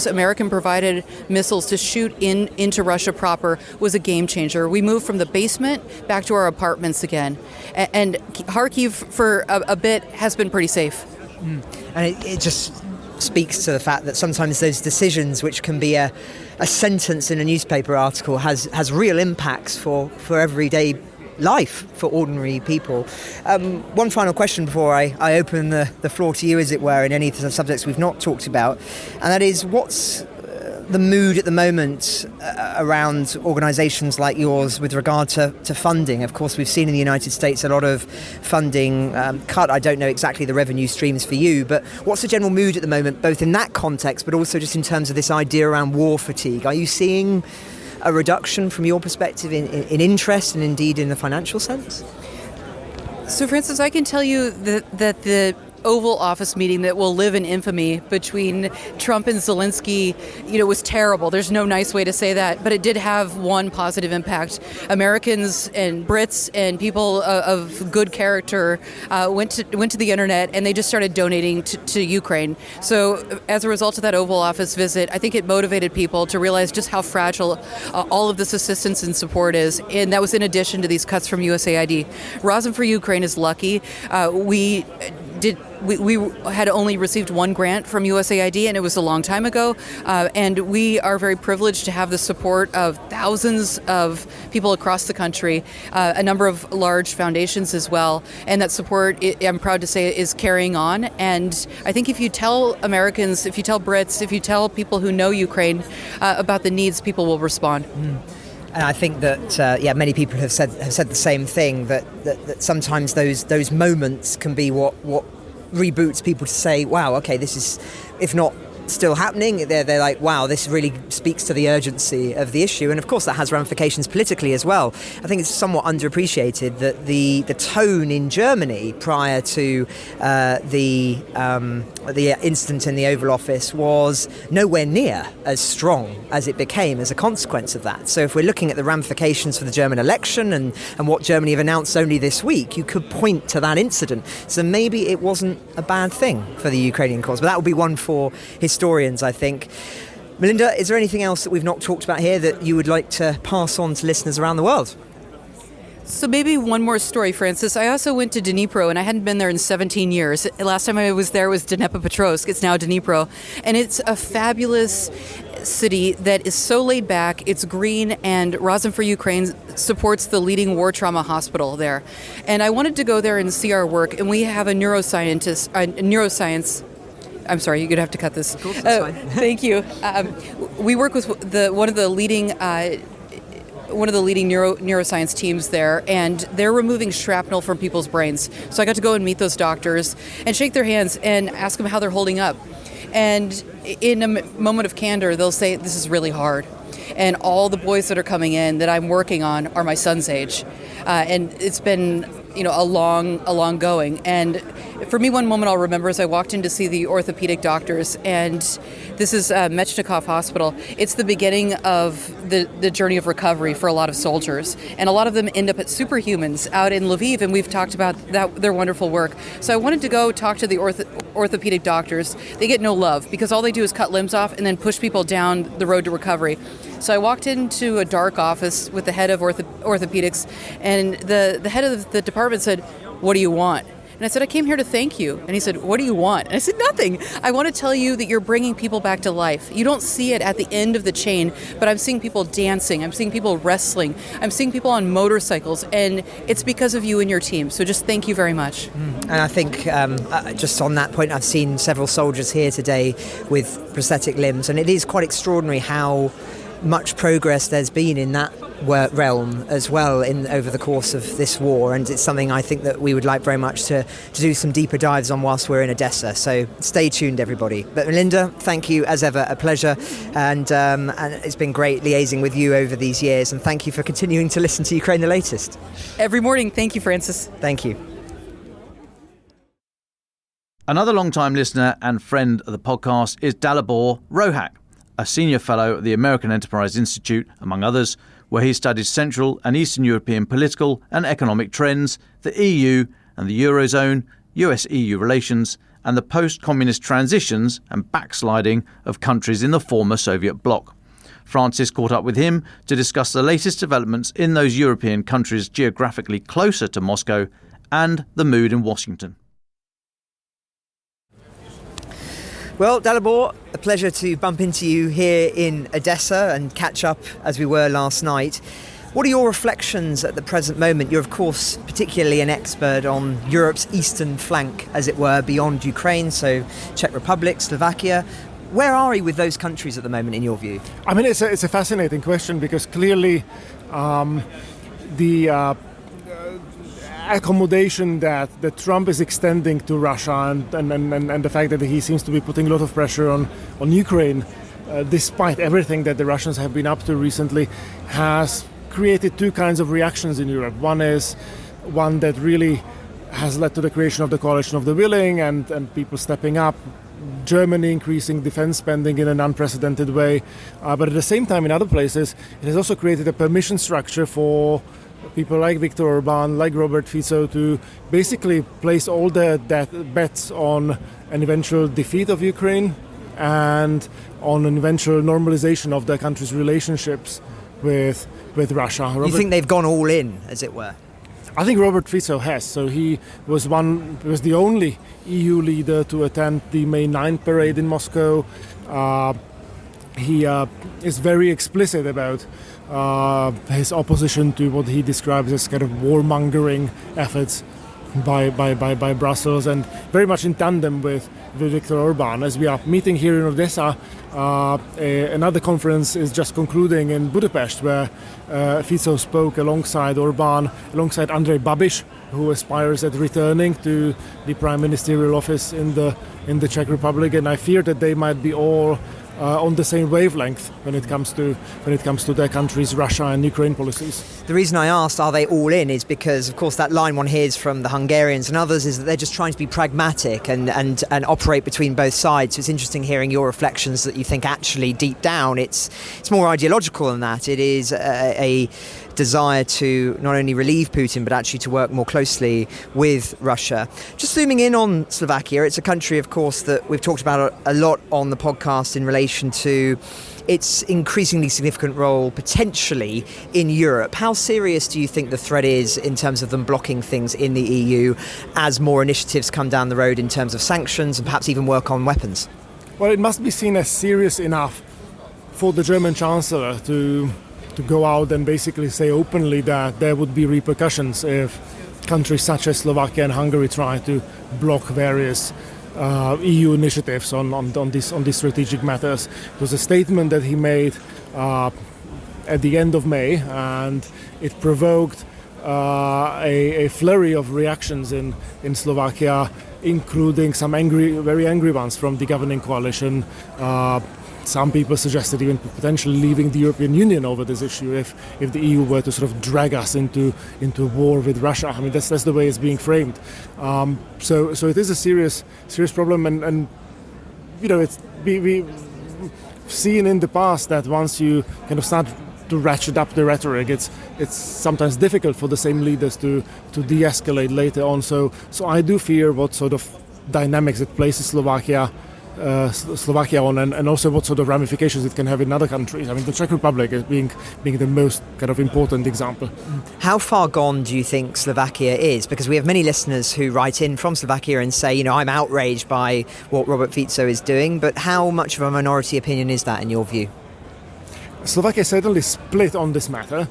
American-provided missiles to shoot into Russia proper was a game changer. We moved from the basement back to our apartments again. And Kharkiv, for a bit, has been pretty safe. And it just speaks to the fact that sometimes those decisions, which can be a sentence in a newspaper article, has real impacts for everyday life for ordinary people. One final question before I open the floor to you, as it were, in any of the subjects we've not talked about, and that is, what's the mood at the moment around organisations like yours with regard to funding? Of course, we've seen in the United States a lot of funding cut. I don't know exactly the revenue streams for you, but what's the general mood at the moment, both in that context, but also just in terms of this idea around war fatigue? Are you seeing a reduction from your perspective in interest and indeed in the financial sense? So, Francis, I can tell you that the Oval Office meeting that will live in infamy between Trump and Zelensky, was terrible. There's no nice way to say that, but it did have one positive impact. Americans and Brits and people of good character went to the internet, and they just started donating to Ukraine. So as a result of that Oval Office visit, I think it motivated people to realize just how fragile all of this assistance and support is, and that was in addition to these cuts from USAID. Rosin for Ukraine is lucky. We had only received one grant from USAID, and it was a long time ago. And we are very privileged to have the support of thousands of people across the country, a number of large foundations as well. And that support, I'm proud to say, is carrying on. And I think if you tell Americans, if you tell Brits, if you tell people who know Ukraine about the needs, people will respond. And I think that many people have said the same thing, that sometimes those moments can be what reboots people to say, wow, okay, this is, if not still happening, they're like, wow, this really speaks to the urgency of the issue. And of course that has ramifications politically as well. I think it's somewhat underappreciated that the tone in Germany prior to the incident in the Oval Office was nowhere near as strong as it became as a consequence of that. So if we're looking at the ramifications for the German election and what Germany have announced only this week, you could point to that incident. So maybe it wasn't a bad thing for the Ukrainian cause, but that would be one for historians, I think. Melinda, is there anything else that we've not talked about here that you would like to pass on to listeners around the world? So maybe one more story, Francis. I also went to Dnipro, and I hadn't been there in 17 years. Last time I was there was Dnepropetrovsk. It's now Dnipro. And it's a fabulous city that is so laid back. It's green, and Rosin for Ukraine supports the leading war trauma hospital there. And I wanted to go there and see our work, and we have a neuroscience. I'm sorry, you're going to have to cut this. Of course, that's fine. Thank you. We work with one of the leading neuroscience teams there, and they're removing shrapnel from people's brains. So I got to go and meet those doctors and shake their hands and ask them how they're holding up. And in a moment of candor, they'll say, this is really hard. And all the boys that are coming in that I'm working on are my son's age. And it's been, a long going. And for me, one moment I'll remember is I walked in to see the orthopedic doctors, and This is Mechnikov Hospital. It's the beginning of the journey of recovery for a lot of soldiers. And a lot of them end up at Superhumans out in Lviv, and we've talked about their wonderful work. So I wanted to go talk to the orthopedic doctors. They get no love because all they do is cut limbs off and then push people down the road to recovery. So I walked into a dark office with the head of orthopedics, and the head of the department said, "What do you want?" And I said, "I came here to thank you." And he said, "What do you want?" And I said, "Nothing. I want to tell you that you're bringing people back to life. You don't see it at the end of the chain, but I'm seeing people dancing. I'm seeing people wrestling. I'm seeing people on motorcycles, and it's because of you and your team. So just thank you very much." And I think just on that point, I've seen several soldiers here today with prosthetic limbs, and it is quite extraordinary how much progress there's been in that realm as well over the course of this war, and it's something I think that we would like very much to do some deeper dives on whilst we're in Odessa. So stay tuned, everybody. But Melinda, thank you as ever, a pleasure, and it's been great liaising with you over these years, and thank you for continuing to listen to Ukraine the Latest. Every morning. Thank you, Francis. Thank you. Another long-time listener and friend of the podcast is Dalibor Rohac, a senior fellow at the American Enterprise Institute, among others, where he studies Central and Eastern European political and economic trends, the EU and the Eurozone, US-EU relations, and the post-communist transitions and backsliding of countries in the former Soviet bloc. Francis caught up with him to discuss the latest developments in those European countries geographically closer to Moscow and the mood in Washington. Well, Dalibor, a pleasure to bump into you here in Odessa and catch up as we were last night. What are your reflections at the present moment? You're, of course, particularly an expert on Europe's eastern flank, as it were, beyond Ukraine, so Czech Republic, Slovakia. Where are we with those countries at the moment, in your view? I mean, it's a fascinating question because clearly the accommodation that Trump is extending to Russia and the fact that he seems to be putting a lot of pressure on Ukraine, despite everything that the Russians have been up to recently, has created two kinds of reactions in Europe. One is one that really has led to the creation of the coalition of the willing and people stepping up, Germany increasing defense spending in an unprecedented way. But at the same time, in other places, it has also created a permission structure for people like Viktor Orban, like Robert Fico, to basically place all their bets on an eventual defeat of Ukraine and on an eventual normalization of their country's relationships with Russia. You think they've gone all in, as it were? I think Robert Fico has. So he was the only EU leader to attend the May 9 parade in Moscow. He is very explicit about his opposition to what he describes as kind of warmongering efforts by Brussels, and very much in tandem with Viktor Orban. As we are meeting here in Odessa, another conference is just concluding in Budapest, where Fico spoke alongside Orban, alongside Andrej Babiš, who aspires at returning to the prime ministerial office in the Czech Republic, and I fear that they might be all on the same wavelength when it comes to their country's Russia and Ukraine policies. The reason I asked, are they all in, is because, of course, that line one hears from the Hungarians and others is that they're just trying to be pragmatic and operate between both sides. So it's interesting hearing your reflections that you think actually deep down it's more ideological than that. It is a desire to not only relieve Putin but actually to work more closely with Russia. Just zooming in on Slovakia, it's a country, of course, that we've talked about a lot on the podcast in relation to its increasingly significant role potentially in Europe. How serious do you think the threat is in terms of them blocking things in the EU as more initiatives come down the road in terms of sanctions and perhaps even work on weapons? Well, it must be seen as serious enough for the German Chancellor to go out and basically say openly that there would be repercussions if countries such as Slovakia and Hungary try to block various EU initiatives on these strategic matters. It was a statement that he made at the end of May, and it provoked a flurry of reactions in Slovakia, including some very angry ones from the governing coalition. Some people suggested even potentially leaving the European Union over this issue if the EU were to sort of drag us into a war with Russia. I mean, that's the way it's being framed. So it is a serious problem, and you know, seen in the past that once you kind of start to ratchet up the rhetoric, it's sometimes difficult for the same leaders to de-escalate later on. So I do fear what sort of dynamics it places Slovakia on, and also what sort of ramifications it can have in other countries. I mean, the Czech Republic is being the most kind of important example. How far gone do you think Slovakia is? Because we have many listeners who write in from Slovakia and say, I'm outraged by what Robert Fico is doing, but how much of a minority opinion is that in your view? Slovakia is certainly split on this matter.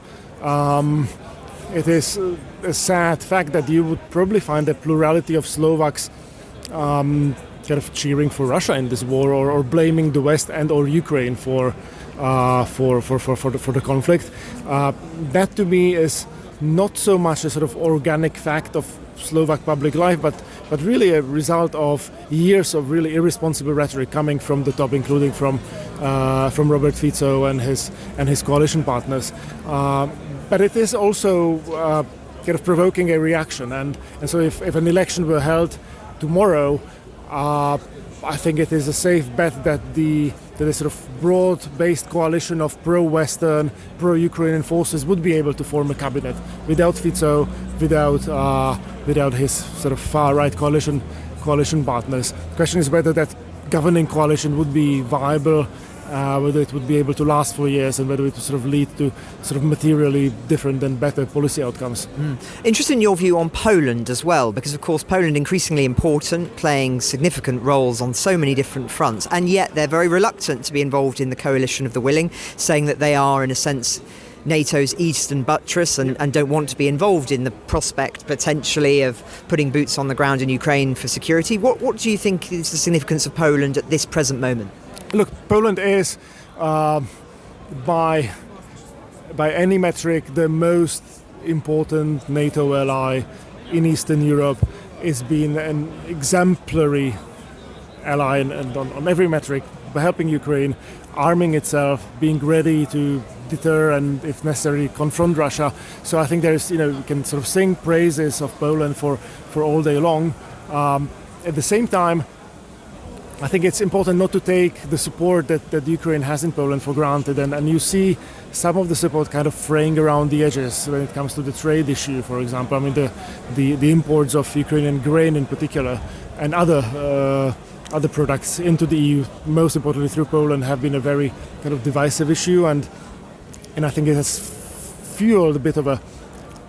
It is a sad fact that you would probably find a plurality of Slovaks kind of cheering for Russia in this war, or blaming the West and or Ukraine for the conflict. That to me is not so much a sort of organic fact of Slovak public life, but really a result of years of really irresponsible rhetoric coming from the top, including from Robert Fico and his coalition partners. But it is also kind of provoking a reaction, and so if an election were held tomorrow, I think it is a safe bet that the sort of broad-based coalition of pro-Western, pro-Ukrainian forces would be able to form a cabinet without Fico, without his sort of far-right coalition partners. The question is whether that governing coalition would be viable, whether it would be able to last for years, and whether it would sort of lead to sort of materially different and better policy outcomes. Interested in your view on Poland as well, because of course Poland increasingly important, playing significant roles on so many different fronts, and yet they're very reluctant to be involved in the coalition of the willing, saying that they are in a sense NATO's eastern buttress and don't want to be involved in the prospect potentially of putting boots on the ground in Ukraine for security. What do you think is the significance of Poland at this present moment? Look, Poland is, by any metric, the most important NATO ally in Eastern Europe. It's been an exemplary ally and on every metric, by helping Ukraine, arming itself, being ready to deter and, if necessary, confront Russia. So I think there's, you can sort of sing praises of Poland for all day long. At the same time, I think it's important not to take the support that Ukraine has in Poland for granted, and you see some of the support kind of fraying around the edges when it comes to the trade issue, for example. I mean, the imports of Ukrainian grain in particular and other products into the EU, most importantly through Poland, have been a very kind of divisive issue, and I think it has fueled a bit of a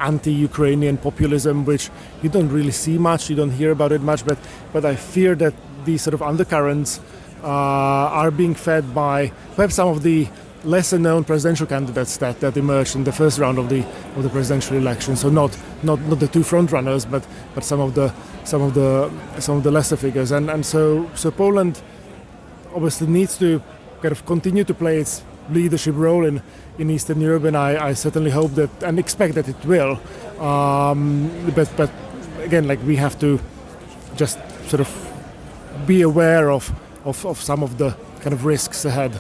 anti-Ukrainian populism, which you don't really see much, you don't hear about it much, but I fear that these sort of undercurrents are being fed by perhaps some of the lesser known presidential candidates that emerged in the first round of the presidential election. So not the two front runners, but some of the lesser figures. And so Poland obviously needs to kind of continue to play its leadership role in Eastern Europe, and I certainly hope that and expect that it will. But again, like, we have to just sort of be aware of some of the kind of risks ahead.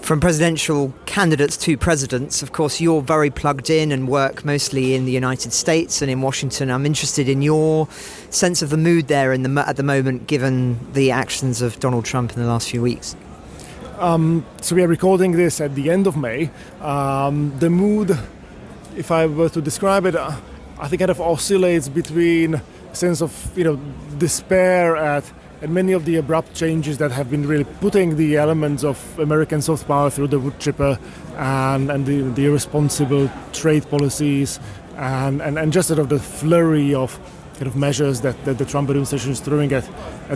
From presidential candidates to presidents, of course, you're very plugged in and work mostly in the United States and in Washington. I'm interested in your sense of the mood there at the moment, given the actions of Donald Trump in the last few weeks. So we are recording this at the end of May. The mood, if I were to describe it, I think kind of oscillates between a sense of despair at many of the abrupt changes that have been really putting the elements of American soft power through the wood chipper, and the irresponsible trade policies, and just sort of the flurry of kind of measures that the Trump administration is throwing at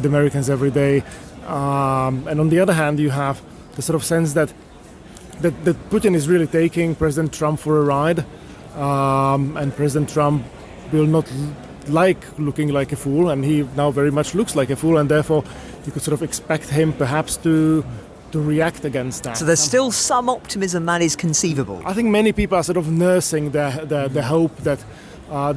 Americans every day. And on the other hand, you have the sort of sense that Putin is really taking President Trump for a ride, and President Trump will not like looking like a fool, and he now very much looks like a fool, and therefore you could sort of expect him perhaps to react against that. So there's still some optimism that is conceivable. I think many people are sort of nursing the hope that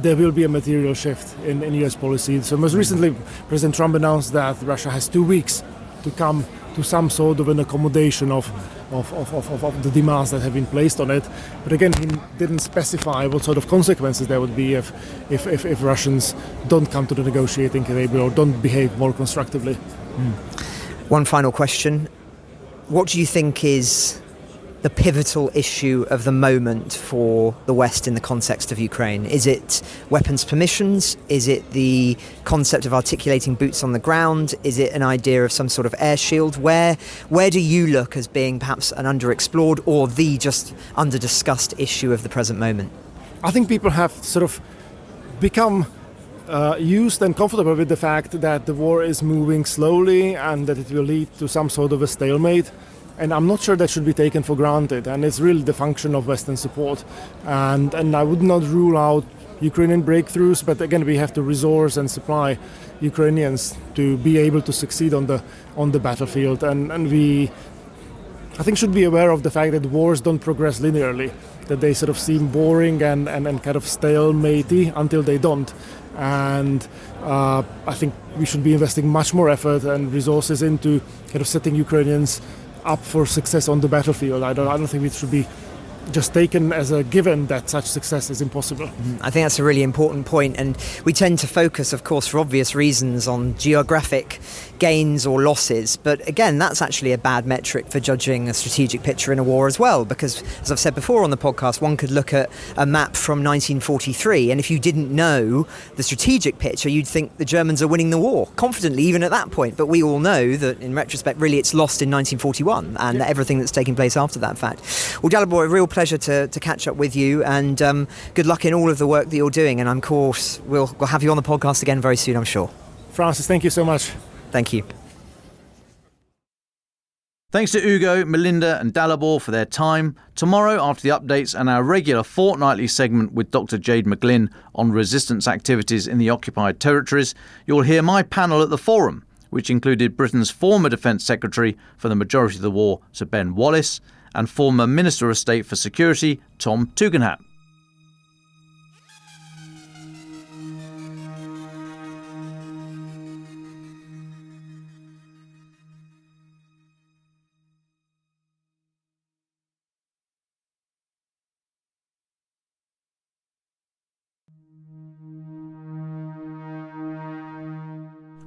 there will be a material shift in US policy. So most recently, President Trump announced that Russia has 2 weeks to come to some sort of an accommodation of the demands that have been placed on it. But again, he didn't specify what sort of consequences there would be if Russians don't come to the negotiating table or don't behave more constructively. One final question. What do you think is the pivotal issue of the moment for the West in the context of Ukraine? Is it weapons permissions? Is it the concept of articulating boots on the ground? Is it an idea of some sort of air shield? Where do you look as being perhaps an underexplored or the just under-discussed issue of the present moment? I think people have sort of become used and comfortable with the fact that the war is moving slowly and that it will lead to some sort of a stalemate. And I'm not sure that should be taken for granted, and it's really the function of Western support. And I would not rule out Ukrainian breakthroughs, but again, we have to resource and supply Ukrainians to be able to succeed on the battlefield. And we, I think, should be aware of the fact that wars don't progress linearly, that they sort of seem boring and kind of stalematey until they don't. And I think we should be investing much more effort and resources into kind of setting Ukrainians up for success on the battlefield. I don't think it should be just taken as a given that such success is impossible. I think that's a really important point, and we tend to focus, of course, for obvious reasons, on geographic gains or losses, but again, that's actually a bad metric for judging a strategic picture in a war as well, because, as I've said before on the podcast, one could look at a map from 1943, and if you didn't know the strategic picture, you'd think the Germans are winning the war, confidently, even at that point, but we all know that, in retrospect, really it's lost in 1941, and everything that's taking place after that fact. Well, Dalibor, a real pleasure to catch up with you, and good luck in all of the work that you're doing, and of course we'll have you on the podcast again very soon, I'm sure. Francis, thank you so much. Thank you. Thanks to Ugo, Melinda and Dalibor for their time. Tomorrow, after the updates and our regular fortnightly segment with Dr. Jade McGlynn on resistance activities in the occupied territories, you'll hear my panel at the Forum, which included Britain's former Defence Secretary for the majority of the war, Sir Ben Wallace, and former Minister of State for Security, Tom Tugendhat.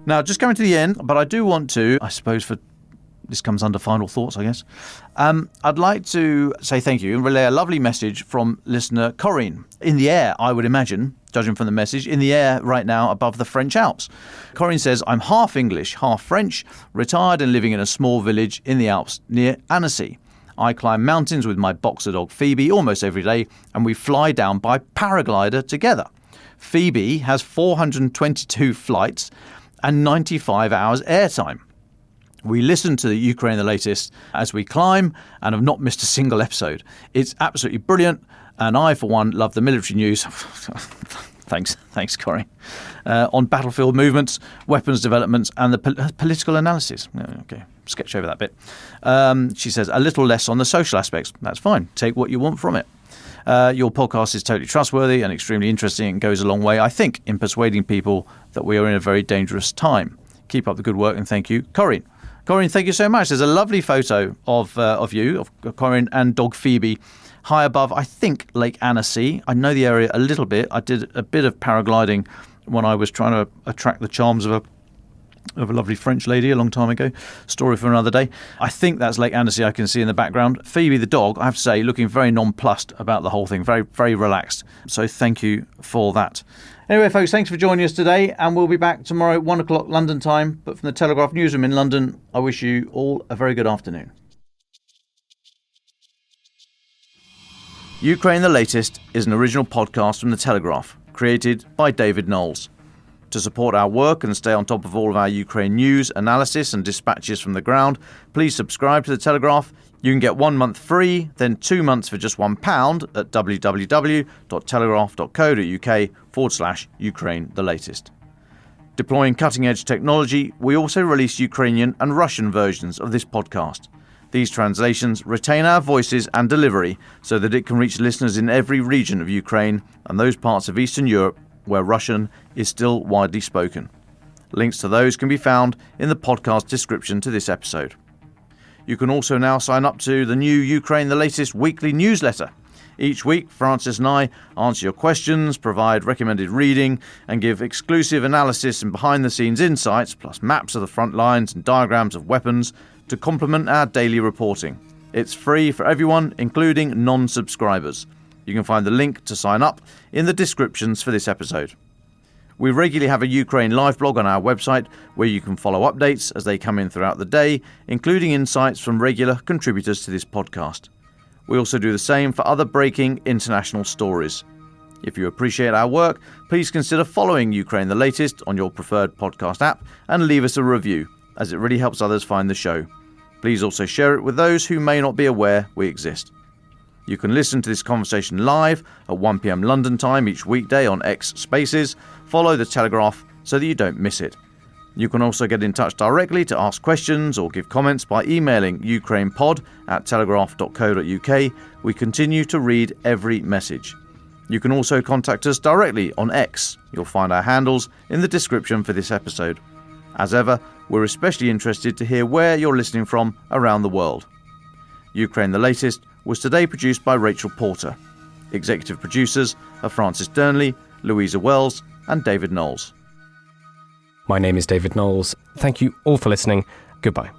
Now, just coming to the end, but I do want to, I suppose, this comes under final thoughts, I guess. I'd like to say thank you and relay a lovely message from listener Corinne. In the air, I would imagine, judging from the message, in the air right now above the French Alps. Corinne says, I'm half English, half French, retired and living in a small village in the Alps near Annecy. I climb mountains with my boxer dog Phoebe almost every day, and we fly down by paraglider together. Phoebe has 422 flights and 95 hours airtime. We listen to the Ukraine the latest as we climb and have not missed a single episode. It's absolutely brilliant, and I, for one, love the military news. Thanks, Corey. On battlefield movements, weapons developments, and the political analysis. Okay, sketch over that bit. She says, a little less on the social aspects. That's fine. Take what you want from it. Your podcast is totally trustworthy and extremely interesting and goes a long way, I think, in persuading people that we are in a very dangerous time. Keep up the good work, and thank you, Corinne. Corinne, thank you so much. There's a lovely photo of you, of Corinne and dog Phoebe, high above, I think, Lake Annecy. I know the area a little bit. I did a bit of paragliding when I was trying to attract the charms of a lovely French lady a long time ago. Story for another day. I think that's Lake Annecy I can see in the background. Phoebe the dog, I have to say, looking very nonplussed about the whole thing. Very, very relaxed. So thank you for that. Anyway, folks, thanks for joining us today, and we'll be back tomorrow at 1 o'clock London time. But from the Telegraph newsroom in London, I wish you all a very good afternoon. Ukraine the Latest is an original podcast from the Telegraph, created by David Knowles. To support our work and stay on top of all of our Ukraine news, analysis and dispatches from the ground, please subscribe to the Telegraph. You can get 1 month free, then 2 months for just £1 at www.telegraph.co.uk/Ukraine the Latest. Deploying cutting-edge technology, we also release Ukrainian and Russian versions of this podcast. These translations retain our voices and delivery so that it can reach listeners in every region of Ukraine and those parts of Eastern Europe where Russian is still widely spoken. Links to those can be found in the podcast description to this episode. You can also now sign up to the new Ukraine the Latest weekly newsletter. Each week, Francis and I answer your questions, provide recommended reading, and give exclusive analysis and behind-the-scenes insights, plus maps of the front lines and diagrams of weapons, to complement our daily reporting. It's free for everyone, including non-subscribers. You can find the link to sign up in the descriptions for this episode. We regularly have a Ukraine live blog on our website where you can follow updates as they come in throughout the day, including insights from regular contributors to this podcast. We also do the same for other breaking international stories. If you appreciate our work, please consider following Ukraine the Latest on your preferred podcast app and leave us a review, as it really helps others find the show. Please also share it with those who may not be aware we exist. You can listen to this conversation live at 1 p.m. London time each weekday on X Spaces. Follow The Telegraph so that you don't miss it. You can also get in touch directly to ask questions or give comments by emailing ukrainepod@telegraph.co.uk. We continue to read every message. You can also contact us directly on X. You'll find our handles in the description for this episode. As ever, we're especially interested to hear where you're listening from around the world. Ukraine the Latest was today produced by Rachel Porter. Executive producers are Francis Dearnley, Louisa Wells and David Knowles. My name is David Knowles. Thank you all for listening. Goodbye.